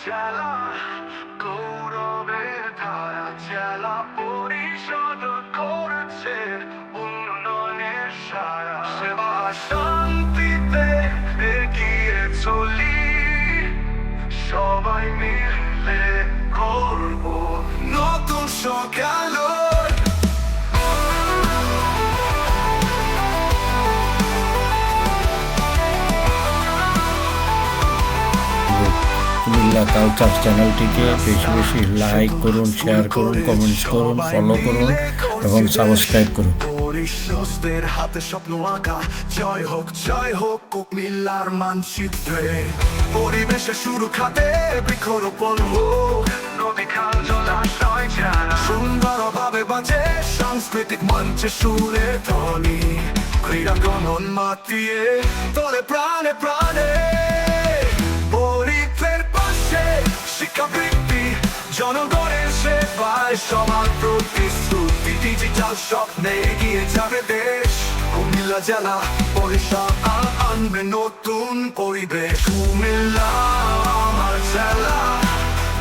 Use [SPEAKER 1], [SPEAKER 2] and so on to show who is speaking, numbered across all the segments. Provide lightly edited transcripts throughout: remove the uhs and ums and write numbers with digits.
[SPEAKER 1] জেলা গৌরবের ধারা জেলা পরিষদ করেছে উন্নয়নের সারা সেবা শান্তিতে এগিয়ে চলি সবাই মিলে করব নতুন সকাল
[SPEAKER 2] কুমিল্লা কালচার চ্যানেলটিকে বেশি বেশি লাইক করুন, শেয়ার করুন, কমেন্টস করুন, ফলো করুন এবং সাবস্ক্রাইব করুন।
[SPEAKER 1] পরিশোধের হাতে স্বপ্ন আঁকা জয় হোক কুমিল্লার মানচিত্রে পরিবেশে সুরক্ষাতে বৃক্ষরোপণ হোক নদী খাল জলাশয় যারা সুন্দরভাবে বাঁচে সাংস্কৃতিক মঞ্চে সুরের ধ্বনি ক্রীড়াঙ্গন মাতিয়ে তোলে প্রাণে প্রাণে শিক্ষাবৃত্তি জনগণের সেবায় সমান প্রতিশ্রুতি ডিজিটাল স্বপ্নে এগিয়ে যাবে দেশ কুমিল্লা জেলা পরিষদ আনবে নতুন পরিবেশ কুমিল্লা আমার জেলা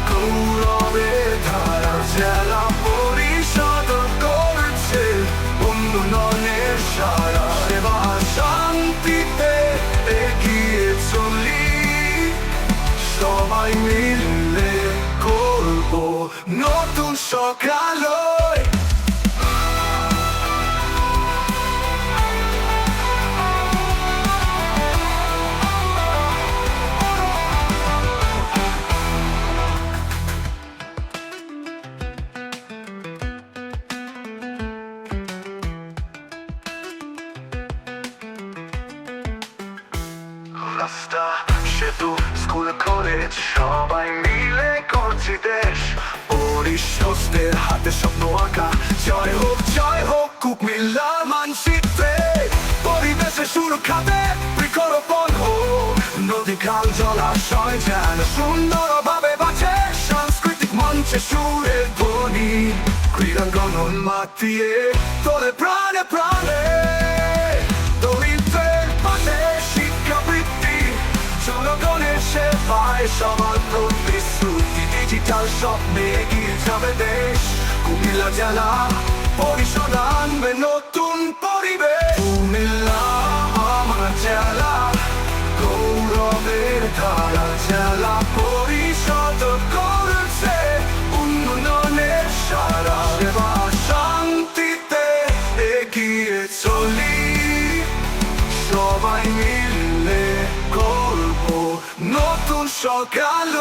[SPEAKER 1] গৌরবের ধারা জেলা পরিষদ করছে উন্নয়নের সারা সেবা শান্তিতে এগিয়ে চলি সবাই মিলে করব নতুন সকাল রাস্তা সেতু স্কুল কলেজ সবাই মিলে করছি দেশ পরিশোধের হাতে স্বপ্ন আঁকা জয় হোক কুমিল্লার মানচিত্রে পরিবেশে সুরক্ষাতে বৃক্ষরোপণ হোক নদী খাল জলাশয় যেন সুন্দরভাবে বাঁচে সাংস্কৃতিক মঞ্চে সুরের ধ্বনি ক্রীড়াঙ্গন মাতিয়ে তোলে প্রাণে প্রাণে জনগণের সেবায় সবার প্রতিশ্রুতি ডিজিটাল স্বপ্নে এগিয়ে যাবে দেশ কুমিল্লা জেলা পরিষদ আনবে নতুন পরিবেশ কুমিল্লা আমার জেলা গৌরবের ধারা জেলা পরিষদ করছে উন্নয়নের সারা সেবা শান্তিতে এগিয়ে চলি সবাই মিলে করব নতুন সকাল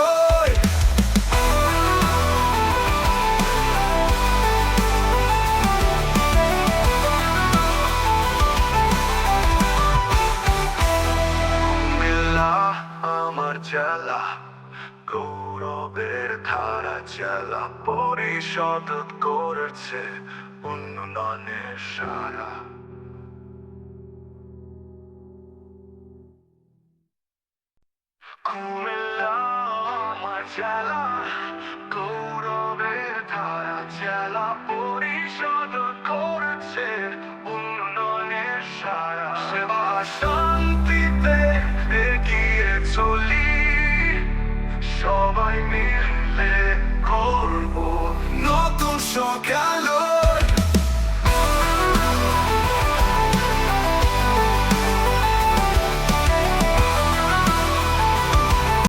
[SPEAKER 1] কুমিল্লা আমার জেলা গৌরবের ধারা জেলা পরিষদ করেছে উন্নয়নের সারা কুমিল্লা আমার জেলা গৌরবের ধারা জেলা পরিষদ করেছে উন্নয়নের সারা সেবা শান্তিতে এগিয়ে চলি সবাই মিলে করব নতুন সকাল